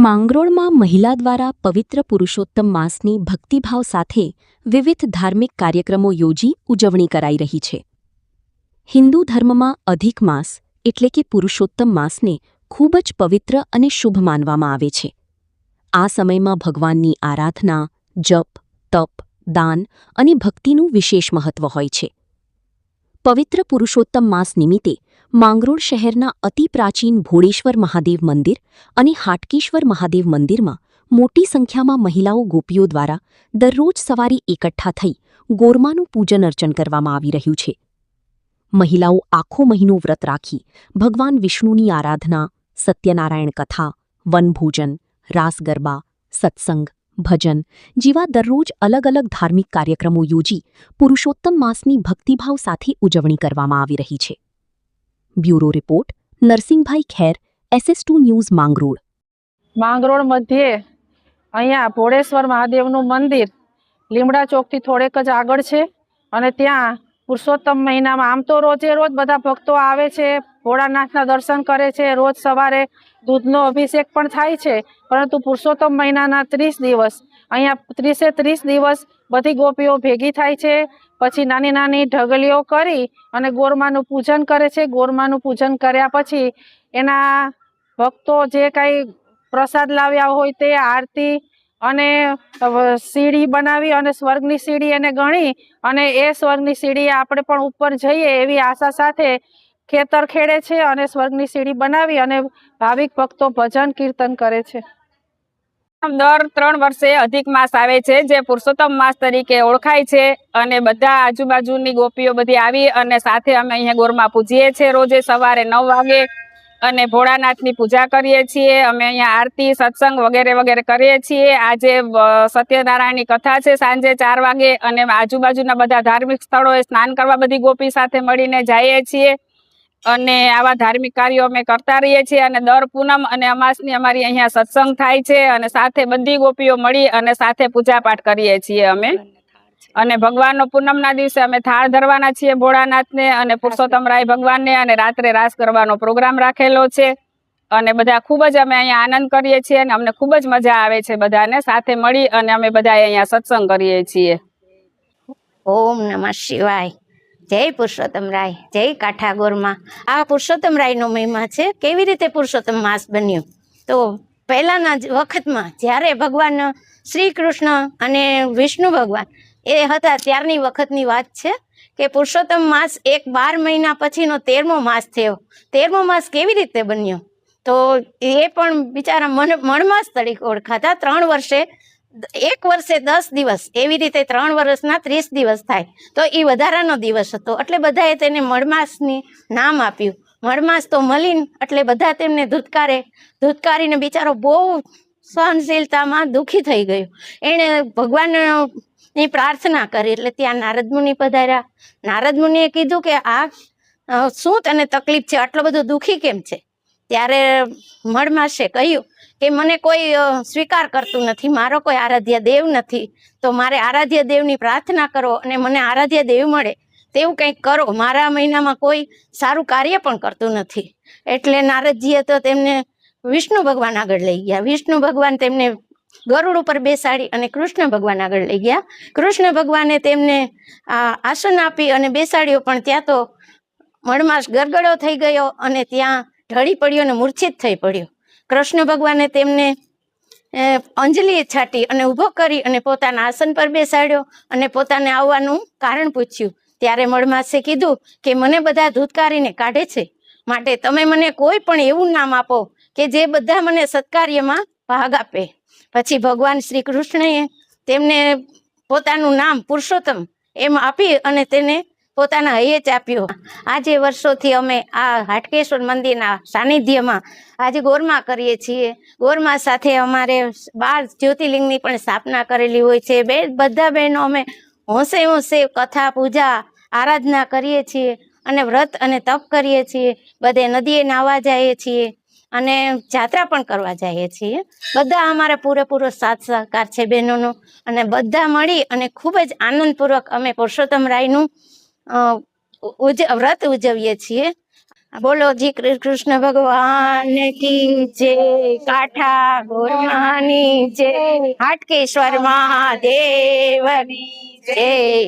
માંગરોળમાં મહિલા દ્વારા પવિત્ર પુરુષોત્તમ માસની ભક્તિભાવ સાથે વિવિધ ધાર્મિક કાર્યક્રમો યોજી ઉજવણી કરાઈ રહી છે. હિન્દુ ધર્મમાં અધિક માસ એટલે કે પુરુષોત્તમ માસને ખૂબ જ પવિત્ર અને શુભ માનવામાં આવે છે. આ સમયમાં ભગવાનની આરાધના, જપ, તપ, દાન અને ભક્તિનું વિશેષ મહત્વ હોય છે. પવિત્ર પુરુષોત્તમ માસ નિમિત્તે માંગરોળ શહેરના અતિ પ્રાચીન ભોળેશ્વર મહાદેવ મંદિર અને હાટકેશ્વર મહાદેવ મંદિરમાં મોટી સંખ્યામાં મહિલાઓ ગોપીઓ દ્વારા દરરોજ સવારે એકઠા થઈ ગોરમાનું પૂજન અર્ચન કરવામાં આવી રહ્યું છે. મહિલાઓ આખો મહિનો વ્રત રાખી ભગવાન વિષ્ણુની આરાધના, સત્યનારાયણ કથા, વનભોજન, રાસ ગરબા, સત્સંગ, ભજન જેવા દરરોજ અલગ અલગ ધાર્મિક કાર્યક્રમો યોજી પુરુષોત્તમ માસની ભક્તિભાવ સાથે ઉજવણી કરવામાં આવી રહી છે. બ્યુરો રિપોર્ટ નરસિંહભાઈ ખેર, SS2 ન્યૂઝ માંગરોળ. માંગરોળ મધ્યે અહીંયા ભોળેશ્વર મહાદેવનું મંદિર લીમડા ચોકથી થોડેક જ આગળ છે અને ત્યાં પુરુષોત્તમ મહિનામાં આમ તો રોજે રોજ બધા ભક્તો આવે છે, ભોળાનાથના દર્શન કરે છે. રોજ સવારે દૂધનો અભિષેક પણ થાય છે, પરંતુ પુરુષોત્તમ મહિનાના 30 દિવસ અહીંયા 30 દિવસ બધી ગોપીઓ ભેગી થાય છે. પછી નાની નાની ઢગલીઓ કરી અને ગોરમાનું પૂજન કરે છે. ગોરમાનું પૂજન કર્યા પછી એના ભક્તો જે કાંઈ પ્રસાદ લાવ્યા હોય તે આરતી અને સીડી બનાવી અને સ્વર્ગની સીડી એને ગણી અને એ સ્વર્ગની સીડી આપણે પણ ઉપર જઈએ એવી આશા સાથે ખેતર ખેડે છે અને સ્વર્ગની સીડી બનાવી અને ભાવિક ભક્તો ભજન કીર્તન કરે છે. દર 3 વર્ષે અધિક માસ આવે છે જે પુરુષોત્તમ માસ તરીકે ઓળખાય છે અને બધા આજુબાજુની ગોપીઓ બધી આવી અને સાથે અમે અહીંયા ગોરમાં પૂજીએ છીએ. રોજે સવારે 9 વાગે અને ભોળાનાથની પૂજા કરીએ છીએ. અમે અહીંયા આરતી, સત્સંગ વગેરે વગેરે કરીએ છીએ. આજે સત્યનારાયણની કથા છે સાંજે 4 વાગે અને આજુબાજુના બધા ધાર્મિક સ્થળોએ સ્નાન કરવા બધી ગોપી સાથે મળીને જઈએ છીએ અને આવા ધાર્મિક કાર્યો અમે કરતા રહીએ છીએ. અને દર પૂનમ અને અમાસની અમારી અહીંયા સત્સંગ થાય છે અને સાથે બધી ગોપીઓ મળી અને સાથે પૂજા પાઠ કરીએ છીએ અમે. અને ભગવાનનો પૂનમના દિવસે અમે થાળ ધરવાના છીએ ભોળાનાથને અને પુરુષોત્તમરાય ભગવાનને, અને રાત્રે રાસ કરવાનો પ્રોગ્રામ રાખેલો છે અને બધા ખૂબ જ અમે અહીંયા આનંદ કરીએ છીએ અને અમને ખૂબ જ મજા આવે છે બધાને સાથે મળી અને અમે બધા અહીંયા સત્સંગ કરીએ છીએ. ઓમ નમઃ શિવાય. જય પુરુષોત્તમરાય, જય કાઠાગોરમાં. આ પુરુષોત્તમરાયનો મહિમા છે. કેવી રીતે પુરુષોત્તમ માસ બન્યો? તો પહેલાના વખતમાં જ્યારે ભગવાન શ્રી કૃષ્ણ અને વિષ્ણુ ભગવાન એ હતા ત્યારની વખતની વાત છે કે પુરુષોત્તમ માસ 12 મહિના પછીનો 13મો માસ થયો. 13મો માસ કેવી રીતે બન્યો? તો એ પણ બિચારા મણમાસ તરીકે ઓળખાતા. 3 વર્ષે 1 વર્ષે 10 દિવસ એવી રીતે 3 વર્ષના 30 દિવસ થાય તો એ વધારાનો દિવસ હતો એટલે બધાએ તેને મળમાસની નામ આપ્યું. મળમાસ તો મલિન એટલે બધા તેમને ધૂતકારીને બિચારો બહુ સહનશીલતામાં દુઃખી થઈ ગયો. એણે ભગવાનની પ્રાર્થના કરી એટલે ત્યાં નારદ મુનિ પધાર્યા. નારદ મુનિએ કીધું કે આ શું તને તકલીફ છે, આટલો બધો દુઃખી કેમ છે? ત્યારે મળમાસે કહ્યું કે મને કોઈ સ્વીકાર કરતું નથી, મારો કોઈ આરાધ્ય દેવ નથી, તો મારે આરાધ્ય દેવની પ્રાર્થના કરો અને મને આરાધ્ય દેવ મળે તેવું કંઈક કરો. મારા મહિનામાં કોઈ સારું કાર્ય પણ કરતું નથી. એટલે નારદજીએ તો તેમને વિષ્ણુ ભગવાન આગળ લઈ ગયા. વિષ્ણુ ભગવાન તેમને ગરુડ ઉપર બેસાડી અને કૃષ્ણ ભગવાન આગળ લઈ ગયા. કૃષ્ણ ભગવાને તેમને આસન આપી અને બેસાડ્યો, પણ ત્યાં તો મળમાસ ગરગડો થઈ ગયો અને ત્યાં ઢળી પડ્યો અને મૂર્છિત થઈ પડ્યો. કૃષ્ણ ભગવાને તેમને અંજલિ છાટી અને ઊભો કરી અને પોતાના આસન પર બેસાડ્યો અને પોતાને આવવાનું કારણ પૂછ્યું. ત્યારે મળમાસે કીધું કે મને બધા ધૂતકારીને કાઢે છે, માટે તમે મને કોઈ પણ એવું નામ આપો કે જે બધા મને સત્કાર્યમાં ભાગ આપે. પછી ભગવાન શ્રી કૃષ્ણએ તેમને પોતાનું નામ પુરુષોત્તમ એમ આપી અને તેને પોતાના હૈયે જ આપ્યો. આજે વર્ષોથી અમે આ હાટકેશ્વર મંદિરના સાનિધ્યમાં આજે ગોરમા કરીએ છીએ. ગોરમા સાથે અમારે 12 જ્યોતિર્લિંગની પણ સ્થાપના કરેલી હોય છે. બધા બહેનો અમે હોંશે હોંશે કથા, પૂજા, આરાધના કરીએ છીએ અને વ્રત અને તપ કરીએ છીએ. બધે નદીએ નાહવા જઈએ છીએ અને જાત્રા પણ કરવા જઈએ છીએ. બધા અમારા પૂરેપૂરો સાથ સહકાર છે બહેનોનો અને બધા મળી અને ખૂબ જ આનંદપૂર્વક અમે પુરુષોત્તમરાયનું વ્રત ઉજવીએ છીએ. બોલો જી કૃષ્ણ ભગવાન કી જય, કાઠા ગોરમાની જય, હાટકેશ્વર મહાદેવની જય.